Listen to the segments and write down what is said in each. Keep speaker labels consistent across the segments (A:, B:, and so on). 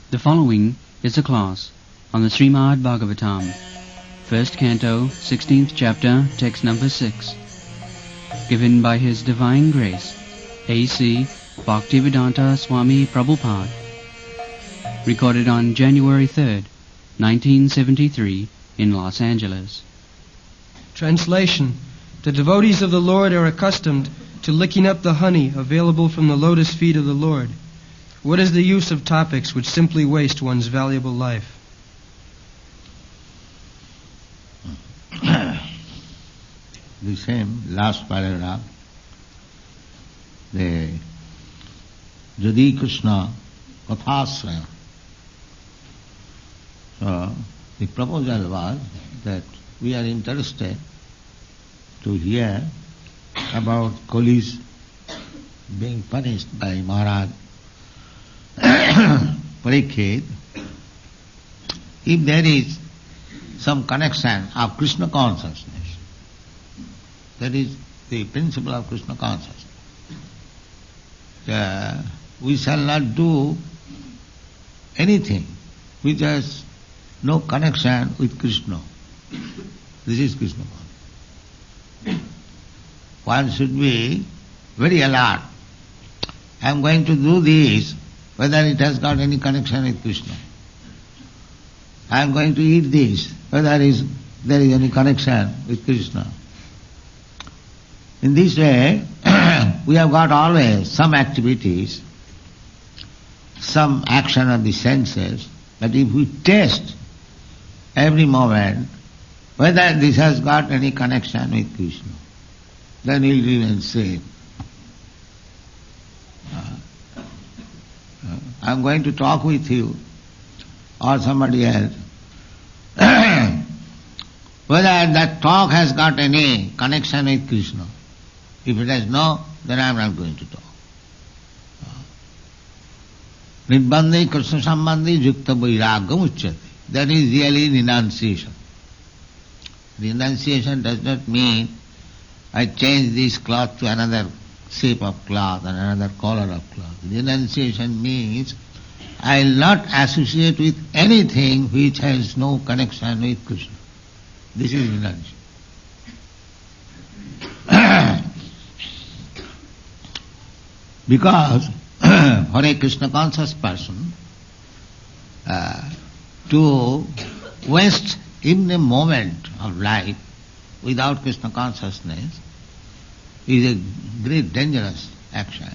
A: The following is a class on the Srimad Bhagavatam, first canto, 16th chapter, text number 6, given by His Divine Grace, A.C. Bhaktivedanta Swami Prabhupada, recorded on January 3rd, 1973, in Los Angeles.
B: Translation. The devotees of the Lord are accustomed to licking up the honey available from the lotus feet of the Lord. What is the use of topics which simply waste one's valuable life?
C: The same last paragraph, the Jadi Krishna Kathasraya. So the proposal was that we are interested to hear about Kolis being punished by Maharaj Parikshit. If there is some connection of Krishna consciousness, that is the principle of Krishna consciousness, we shall not do anything which has no connection with Krishna. This is Krishna consciousness. One should be very alert. I am going to do this, whether it has got any connection with Krishna. I am going to eat this, whether there is any connection with Krishna. In this way, we have got always some activities, some action of the senses, but if we test every moment whether this has got any connection with Krishna, then we will remain safe. I am going to talk with you or somebody else. Whether that talk has got any connection with Krishna. If it has no, then I am not going to talk. Nirbandhi Krishna Sambandhi Yukta Vairagam Uchyate. That is really renunciation. Renunciation does not mean I change this cloth to another shape of cloth and another color of cloth. Renunciation means I will not associate with anything which has no connection with Krishna. This is renunciation. Because for a Krishna conscious person, to waste even a moment of life without Krishna consciousness is a great dangerous action.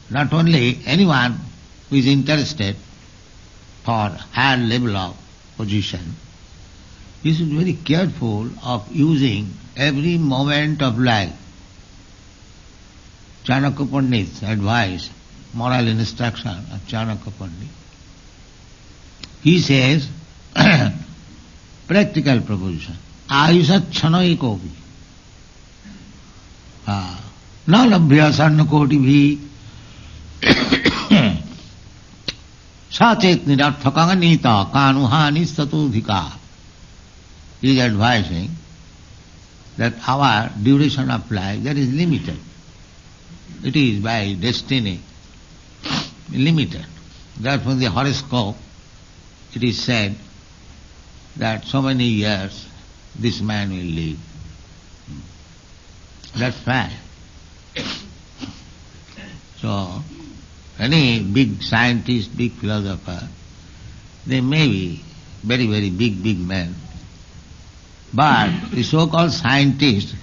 C: Not only anyone who is interested for higher level of position, he should be very careful of using every moment of life. Chanakya Pandit's advice, moral instruction of Chanakya Pandit. He says, practical proposition, Ayusha Chanai Kopi. Nalabhya Sarnakoti bhi Sachet Niratthakanga Nita Kanuhani Statudhika. He is advising that our duration of life, that is limited. It is by destiny limited. Therefore the horoscope, it is said that so many years this man will live. That's fact. So, any big scientist, big philosopher, they may be very, very big men, but the so-called scientist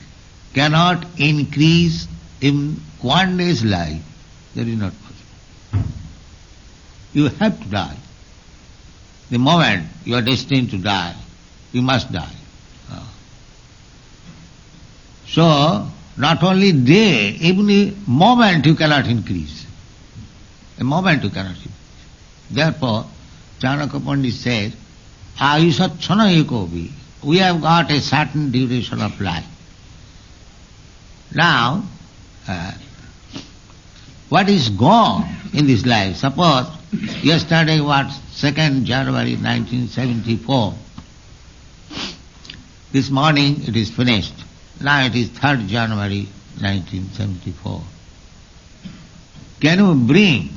C: cannot increase in one day's life. That is not possible. You have to die. The moment you are destined to die, you must die. So, not only day, even a moment you cannot increase. A moment you cannot increase. Therefore, Chanakya Pandit says, Ayusachana ekobi. We have got a certain duration of life. Now, what is gone in this life? Suppose yesterday was 2nd January 1974. This morning it is finished. Now it is 3rd January 1974. Can you bring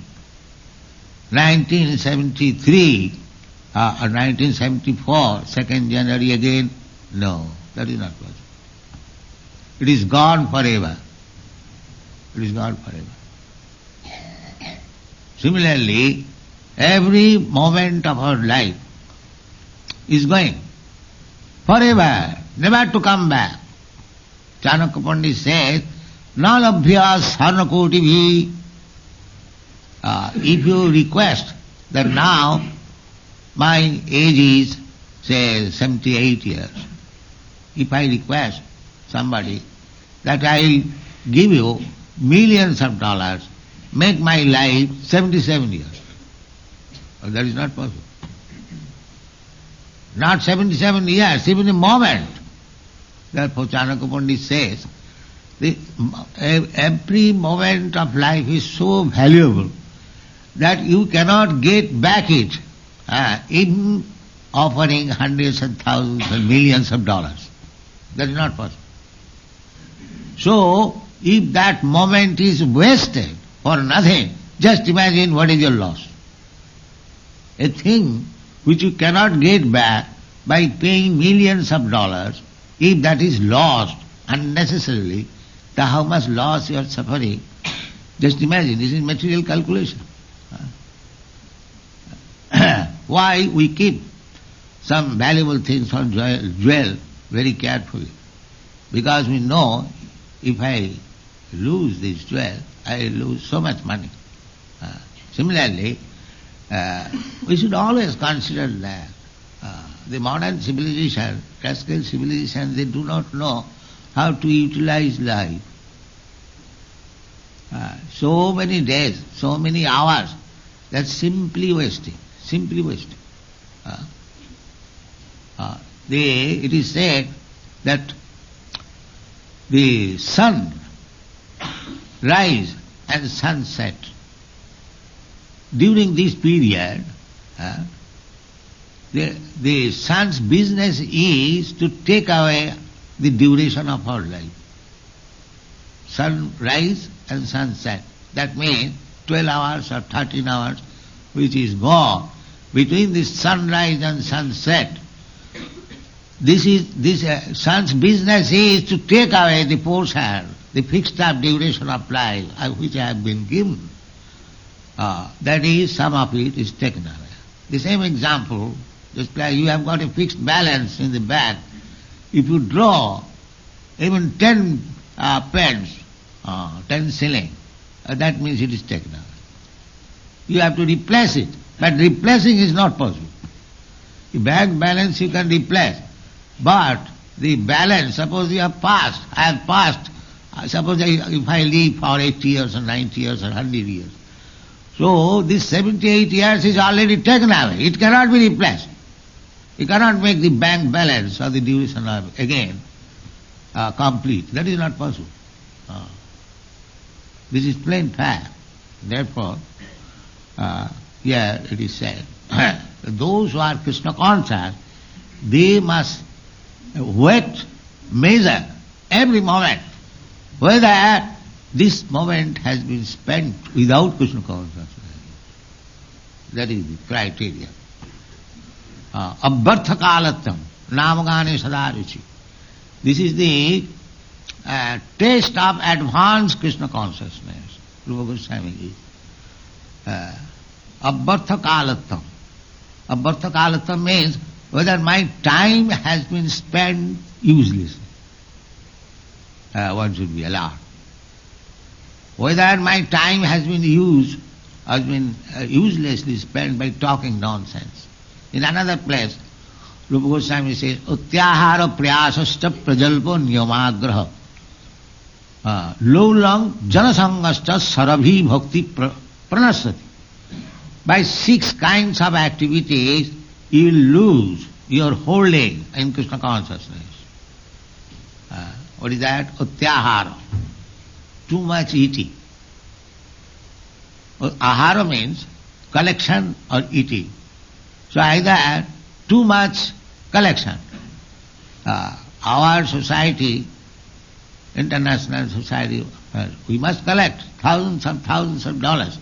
C: 1973 or 1974, 2nd January again. No, that is not possible. It is gone forever. It is gone forever. Similarly, every moment of our life is going forever, never to come back. Chanakya Pandit says, Nalabhya sarnakoti bhi. If you request that now my age is, say, 78 years, if I request somebody that I will give you millions of dollars, make my life 77 years. Well, that is not possible. Not 77 years, even a moment. Therefore Chanakya Pandit says, every moment of life is so valuable that you cannot get back it, even offering hundreds and thousands and millions of dollars. That is not possible. So, if that moment is wasted for nothing, just imagine what is your loss. A thing which you cannot get back by paying millions of dollars, if that is lost unnecessarily, then how much loss you are suffering, just imagine, this is material calculation. Why we keep some valuable things from jewel very carefully? Because we know if I lose this jewel, I lose so much money. Similarly, we should always consider that the modern civilization, classical civilization, they do not know how to utilize life. So many days, so many hours, that's simply wasting, simply wasting. It is said that the sun rise and sunset. During this period, the sun's business is to take away the duration of our life. Sunrise and sunset. That means 12 hours or 13 hours, which is gone. Between the sunrise and sunset, this sun's business is to take away the portion, the fixed up duration of life which I have been given. That is, some of it is taken away. The same example, just like you have got a fixed balance in the bank. If you draw even 10 pence, 10 shilling, that means it is taken away. You have to replace it, but replacing is not possible. The bank balance you can replace, but the balance, suppose you have passed, I have passed, suppose if I live for 80 years or 90 years or 100 years, so this 78 years is already taken away. It cannot be replaced. You cannot make the bank balance or the duration of again complete. That is not possible. This is plain fact. Therefore, here it is said, those who are Krishna conscious, they must wait, measure every moment, whether this moment has been spent without Krishna consciousness. That is the criteria. Abhartha kalatam, namagane sadaruchi. This is the taste of advanced Krishna consciousness. Rupa Goswami is. Abhartha kalatam. Abhartha kalatam means whether my time has been spent uselessly. One should be allowed. Whether my time has been uselessly spent by talking nonsense. In another place, Rupa Goswami says, Utyahara priyasascha prajalpo niyamagraha Loulang janasangascha sarabhi bhakti pranasati. By 6 kinds of activities, you will lose your holding in Krishna consciousness. What is that? Utyahara. Too much eating. Ahara means collection or eating. So either too much collection. Our society, international society, we must collect thousands of dollars.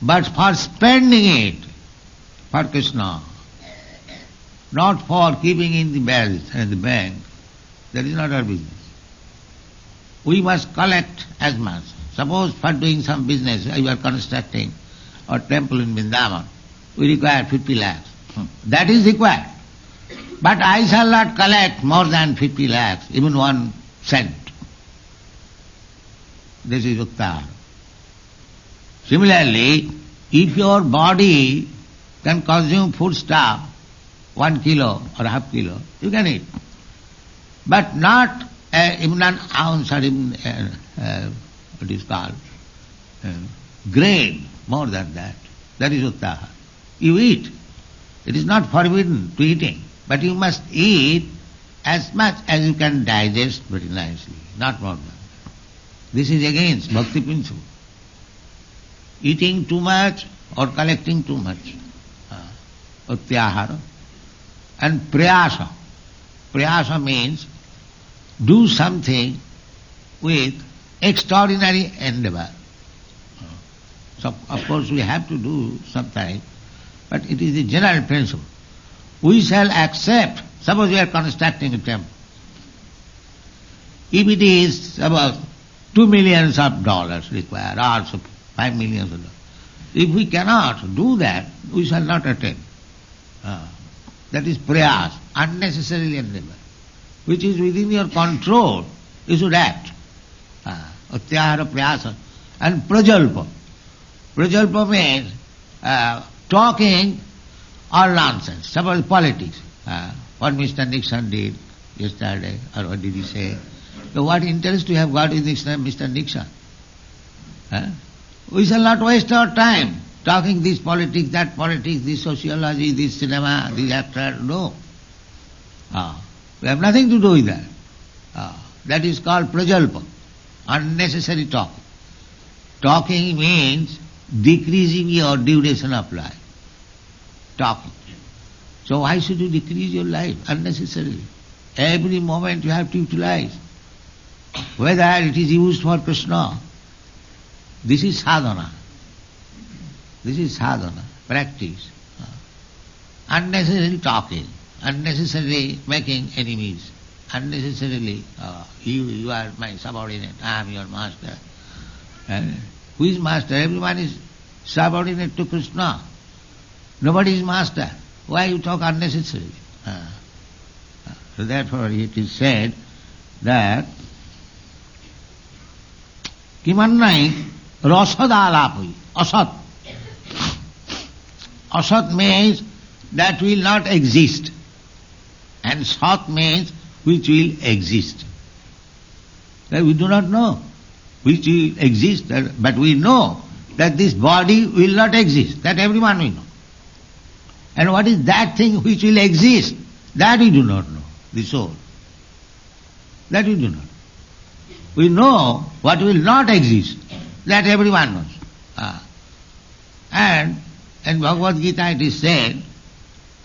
C: but for spending it for Krishna, not for keeping in the bells and the bank. That is not our business. We must collect as much. Suppose for doing some business, you are constructing a temple in Vrindavan, we require 50 lakhs. That is required. But I shall not collect more than 50 lakhs, even 1 cent. This is Uttara. Similarly, if your body can consume foodstuff, 1 kilo or half kilo, you can eat. But not even an ounce or even what is called grain, more than that. That is Uttaha. You eat. It is not forbidden to eating, but you must eat as much as you can digest very nicely, not more than that. This is against bhakti principle. Eating too much or collecting too much. Utyahara. And prayasa. Prayasa means do something with extraordinary endeavor. So, of course, we have to do sometime, but it is the general principle. We shall accept, suppose we are constructing a temple. If it is about $2 million required, or $5 million, if we cannot do that, we shall not attend. That is prayas, unnecessary endeavor, which is within your control. You should act. Utyahara prayasa. And prajalpa. Prajalpa means talking or nonsense. Suppose politics. What Mr. Nixon did yesterday, or what did he say? So what interest you have got in Mr. Nixon? We shall not waste our time talking this politics, this sociology, this cinema, this actor. No. We have nothing to do with that. That is called prajalpa, unnecessary talking. Talking means decreasing your duration of life. Talking. So why should you decrease your life unnecessarily? Every moment you have to utilize. Whether it is used for Krishna, this is sadhana. This is sadhana, practice. Unnecessarily talking, unnecessarily making enemies, unnecessarily you are my subordinate, I am your master. Who is master? Everyone is subordinate to Krishna. Nobody is master. Why you talk unnecessarily? So therefore it is said that Kimannai rasadalapai, asat. Asat means that will not exist. And sat means which will exist. That we do not know which will exist, but we know that this body will not exist. That everyone will know. And what is that thing which will exist? That we do not know, the soul. That we do not. We know what will not exist. That everyone knows. And in Bhagavad Gita it is said,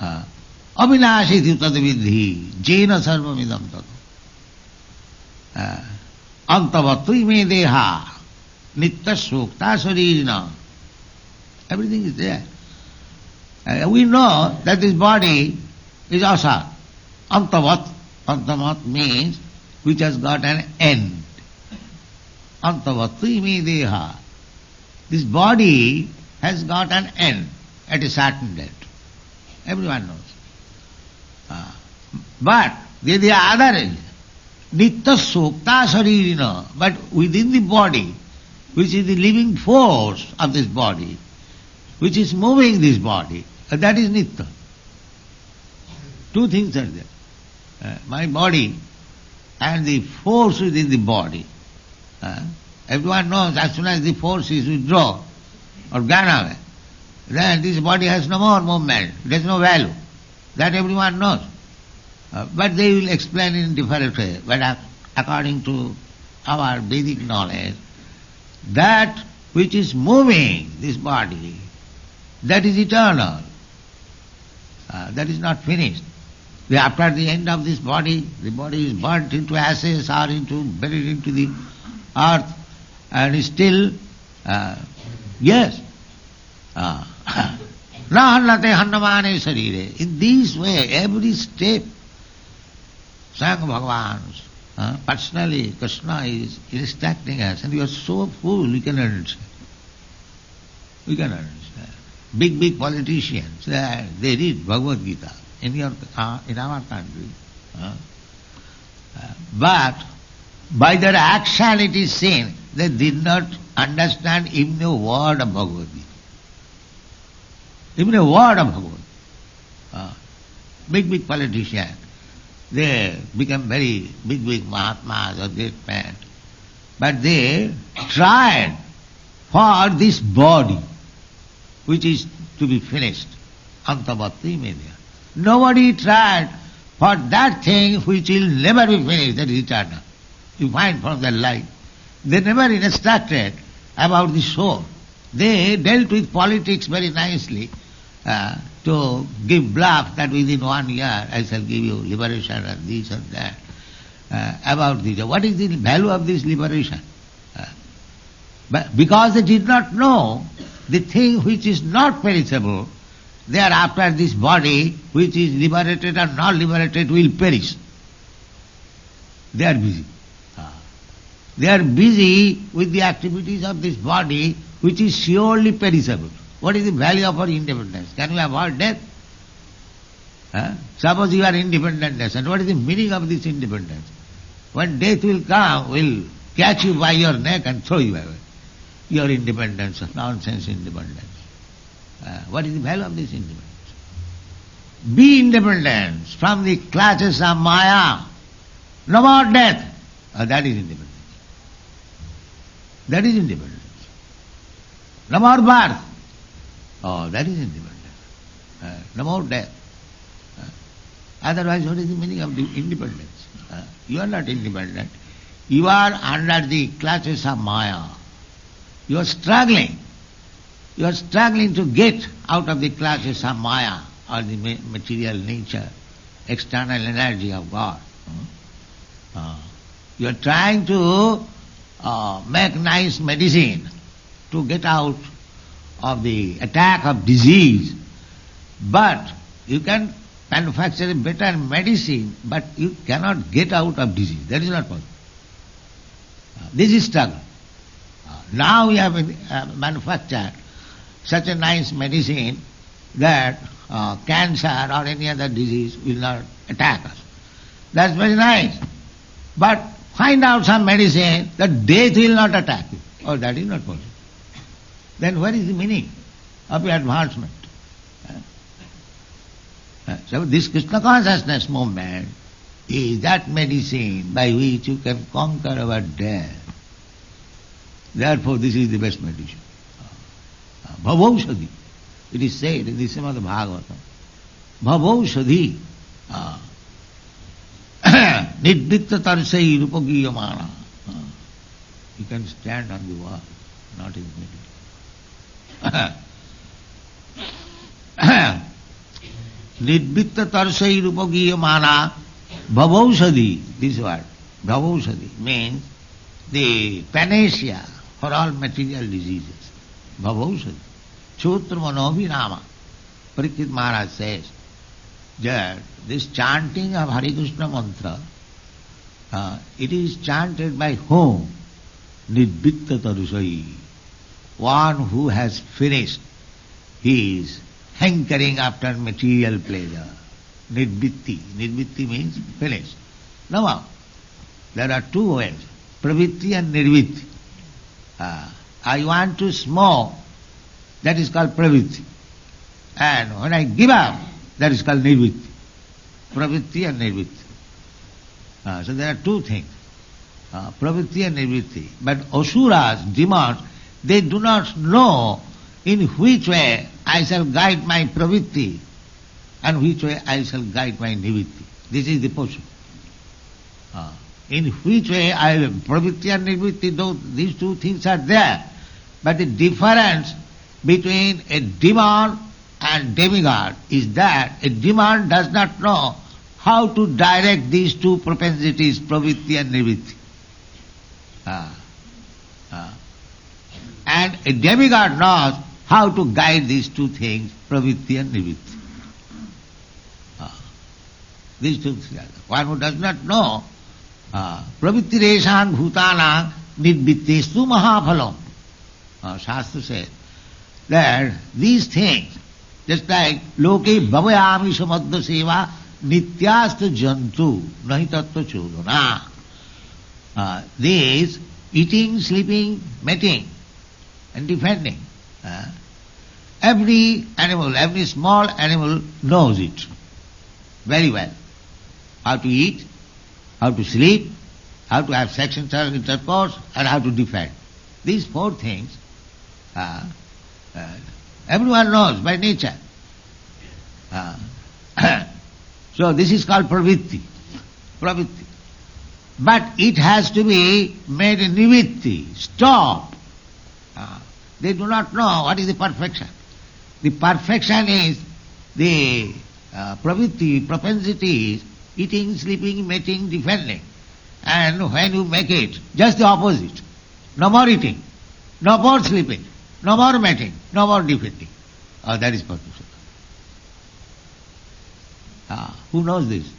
C: Avinashiti tad vidhi, jena sarvam idam tad. Antavatri me deha, nitta sukta saririna. Everything is there. We know that this body is asat. Antavat. Antavat means which has got an end. Antavatri me deha. This body has got an end at a certain date. Everyone knows. But there is the other end. Nitta sukta saririna. But within the body, which is the living force of this body, which is moving this body, that is nitta. Two things are there. My body and the force within the body. Everyone knows as soon as the force is withdrawn or gone away, then this body has no more movement, it has no value. That everyone knows. But they will explain in different way. But according to our Vedic knowledge, that which is moving this body, that is eternal. That is not finished. After the end of this body, the body is burnt into ashes or buried into the earth, and still, yes, Na hannate hannamane sarire. In this way, every step, Swayam Bhagavan, personally, Krishna is instructing us, and we are so full, we cannot understand. We cannot understand. Big politicians, they read Bhagavad Gita in our country. But by their action it is seen they did not understand even a word of Bhagavad Gita. Even a word of Bhagavad Gita. Big politicians, they become very big Mahatmas or great men. But they tried for this body, which is to be finished. Antavati media. Nobody tried for that thing which will never be finished, that is eternal. You find from their life. They never instructed about the soul. They dealt with politics very nicely to give bluff that within 1 year I shall give you liberation and this and that. About this. What is the value of this liberation? But because they did not know the thing which is not perishable, thereafter this body which is liberated or not liberated will perish. They are busy. They are busy with the activities of this body which is surely perishable. What is the value of our independence? Can we avoid death? Suppose you are independent nation, what is the meaning of this independence? When death will come, will catch you by your neck and throw you away. Your independence, nonsense independence. What is the value of this independence? Be independent from the clutches of Maya. No more death. That is independence. That is independence. No more birth. That is independence. No more death. Otherwise, what is the meaning of the independence? You are not independent. You are under the clutches of Maya. You are struggling. You are struggling to get out of the clutches of Maya or the material nature, external energy of God. You are trying to make nice medicine to get out of the attack of disease. But you can manufacture a better medicine, but you cannot get out of disease. That is not possible. This is struggle. Now we have manufactured such a nice medicine that cancer or any other disease will not attack us. That's very nice. But find out some medicine that death will not attack you. That is not possible. Then what is the meaning of your advancement? So this Krishna consciousness movement is that medicine by which you can conquer our death. Therefore this is the best medicine. Bhavaushadhi. It is said in the Srimad Bhagavatam. Bhavaushadhi. Nidvitta tarsai rupagiyamana. You can stand on the wall, not in the middle. Nidvitta tarsai rupagiyamana bhavaushadhi. This word, bhavaushadhi, means the panacea for all material diseases. Bhavaushadhi. Chotra manovinama. Parikshit Maharaj says that this chanting of Hare Krishna mantra, it is chanted by whom? Nidvitta tarusai. One who has finished his hankering after material pleasure. Nidvitti. Nidvitti means finished. Now, there are two ways, pravitti and nirvitti. I want to smoke, that is called pravitti. And when I give up, that is called nirvitti. Pravitti and nirvitti. So there are two things, pravitti and nirvitti. But asuras, demons, they do not know in which way I shall guide my pravitti and which way I shall guide my nirvitti. This is the portion. In which way pravitti and nirvitti, these two things are there. But the difference between a demon and demigod is that a demon does not know how to direct these two propensities, pravitti and nirvitti. And a demigod knows how to guide these two things, pravritti and nivritti. These two things. One who does not know, pravritti reshan bhutanang nidvittestu mahaphalam. Shastra says that these things, just like loke bhavayami samadha seva nityastu jantu nahi tattva chodana. These eating, sleeping, mating and defending. Every animal, every small animal knows it very well. How to eat, how to sleep, how to have sexual intercourse, and how to defend. These four things everyone knows by nature. So this is called pravritti. But it has to be made nivritti, stop. They do not know what is the perfection. The perfection is the pravritti, propensity is eating, sleeping, mating, defending. And when you make it, just the opposite. No more eating, no more sleeping, no more mating, no more defending. That is perfection. Who knows this?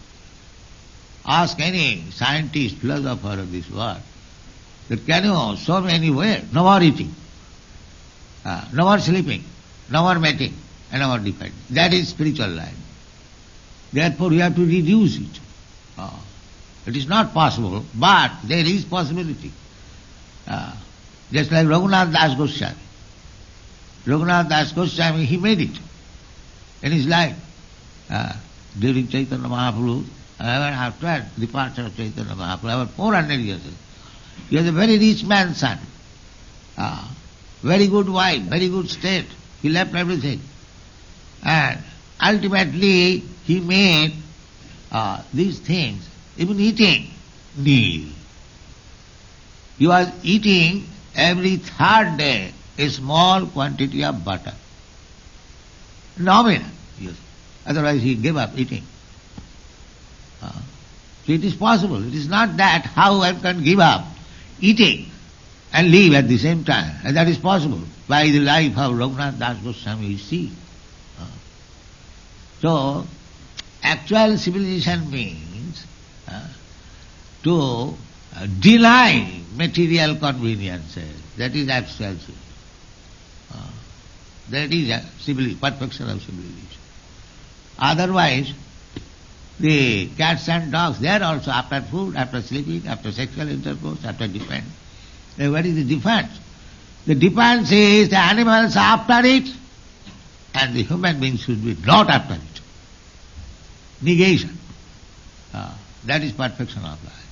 C: Ask any scientist, philosopher of this world, that can you show me anywhere? No more eating, no more sleeping, no more mating, and no more defending. That is spiritual life. Therefore we have to reduce it. It is not possible, but there is possibility. Just like Raghunath Das Goswami. Raghunath Das Goswami, he made it in his life. During Chaitanya Mahaprabhu, even after departure of Chaitanya Mahaprabhu, about 400 years ago. He was a very rich man's son. Very good wife, very good state. He left everything. And ultimately he made these things, even eating, nil. He was eating every third day a small quantity of butter. Nominal, yes. Otherwise he gave up eating. So it is possible. It is not that how one can give up eating and live at the same time. And that is possible by the life of Raghunath Das Goswami you see. So actual civilization means to deny material conveniences. That is actual civilization. That is perfection of civilization. Otherwise, the cats and dogs, they are also after food, after sleeping, after sexual intercourse, after defense. Now, what is the defense? The defense is the animals are after it, and the human beings should be not after it. Negation. That is perfection of life.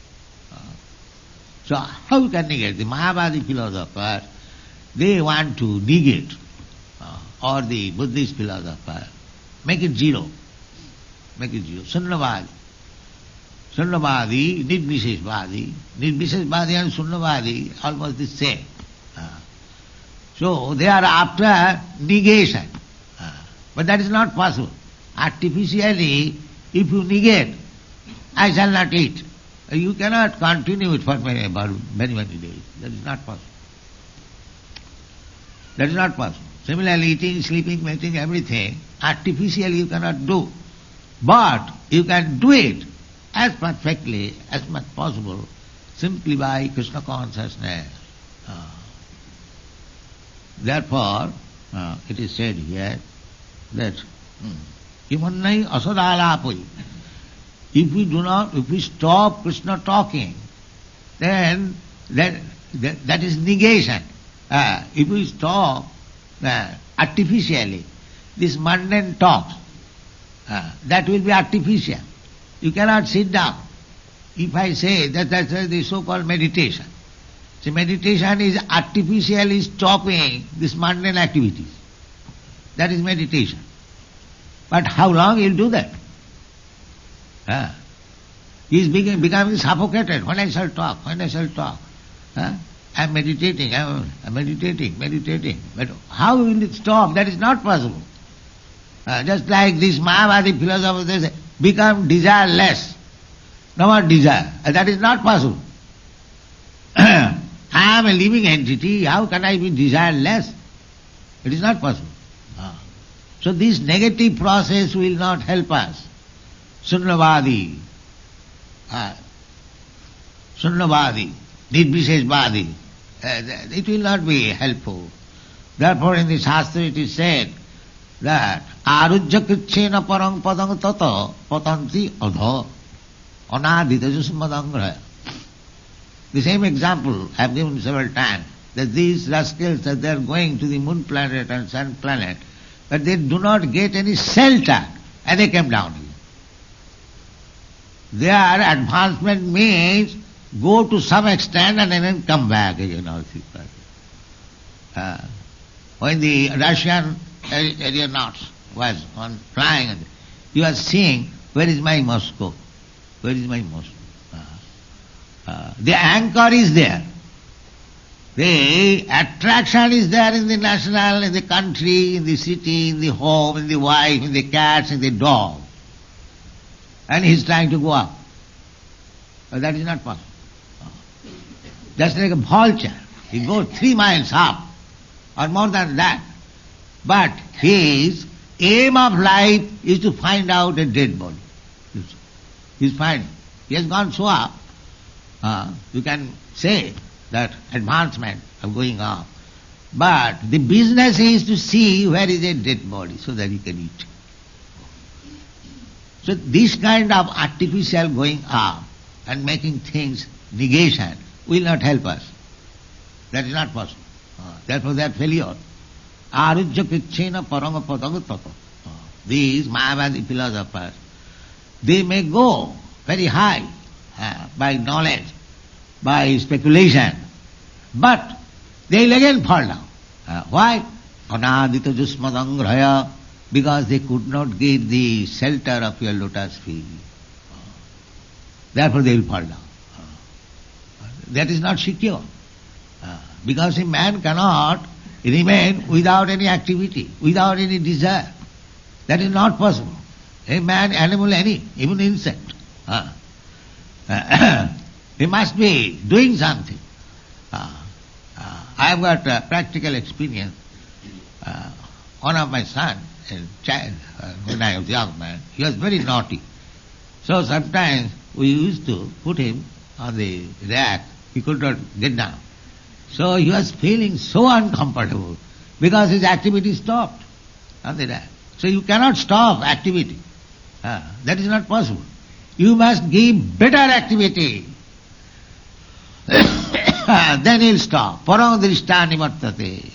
C: So how you can negate? The Mayavadi philosophers, they want to negate, or the Buddhist philosopher, make it zero. Make it zero. Sunnavadi. Sunnavadi, Nirvisheshvadi. Nirvisheshvadi and Sunnavadi almost the same. So they are after negation. But that is not possible. Artificially, if you negate, I shall not eat. You cannot continue it for many days. That is not possible. That is not possible. Similarly, eating, sleeping, mating, everything, artificially you cannot do. But you can do it as perfectly as much possible simply by Krishna consciousness. Therefore, it is said here that Imannai asadalapai. If we stop Krishna talking, then that is negation. If we stop artificially this mundane talks, that will be artificial. You cannot sit down. If I say that's the so-called meditation. So meditation is artificially stopping this mundane activities. That is meditation. But how long you'll do that? He is becoming suffocated. When I shall talk. I'm meditating, I'm meditating. But how will it stop? That is not possible. Just like this Mayavadi philosopher, they say, become desireless. No more desire. That is not possible. I am a living entity. How can I be desireless? It is not possible. So this negative process will not help us. Sunnavadi, Nirvisheshvadi, it will not be helpful. Therefore in the Shastra it is said that arujya krichena parang padang tata patanti adha anadita jusmadangraya. The same example I have given several times, that these rascals that they are going to the moon planet and sun planet, but they do not get any shelter and they came down here. Their advancement means go to some extent and then come back again. When the Russian aeronauts was on flying, you are seeing, where is my Moscow? Where is my Moscow? The anchor is there. The attraction is there in the national, in the country, in the city, in the home, in the wife, in the cats, in the dog. And he is trying to go up. But that is not possible. Just like a vulture. He goes 3 miles up, or more than that. But his aim of life is to find out a dead body. He is finding. He has gone so up. You can say that advancement of going up. But the business is to see where is a dead body so that he can eat. So this kind of artificial going up and making things negation will not help us. That is not possible. Therefore they are failure. Arujya krichena paranga padanga tata. These Mayavadi philosophers, they may go very high by knowledge, by speculation, but they will again fall down. Why? Anadita jusmadangraya, because they could not get the shelter of your lotus feet. Therefore they will fall down. That is not secure. Because a man cannot remain without any activity, without any desire. That is not possible. A man, animal, even insect. He must be doing something. I have got practical experience. One of my sons, a child, when I was young man, he was very naughty. So sometimes we used to put him on the rack. He could not get down. So he was feeling so uncomfortable because his activity stopped on the rack. So you cannot stop activity. That is not possible. You must give better activity. Then he'll stop. Parang drishta nivartate.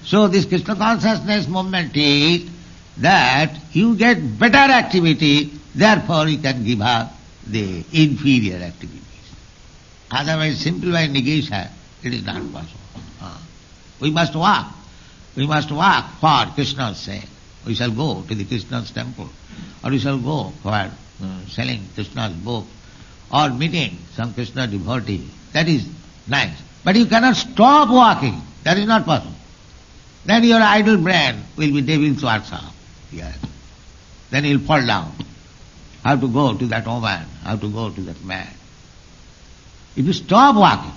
C: So this Krishna consciousness movement is that you get better activity, therefore you can give up the inferior activities. Otherwise, simply by negation, it is not possible. We must walk. We must walk for Krishna's sake. We shall go to the Krishna's temple, or we shall go for selling Krishna's book, or meeting some Krishna devotee. That is nice. But you cannot stop walking. That is not possible. Then your idle brain will be devil's workshop. Yes. Then you will fall down. How to go to that woman, how to go to that man. If you stop walking,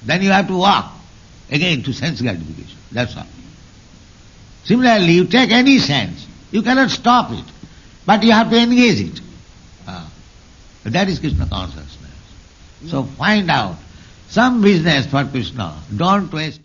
C: then you have to walk again to sense gratification. That's all. Similarly, you take any sense, you cannot stop it, but you have to engage it. That is Krishna consciousness. So find out some business for Krishna. Don't waste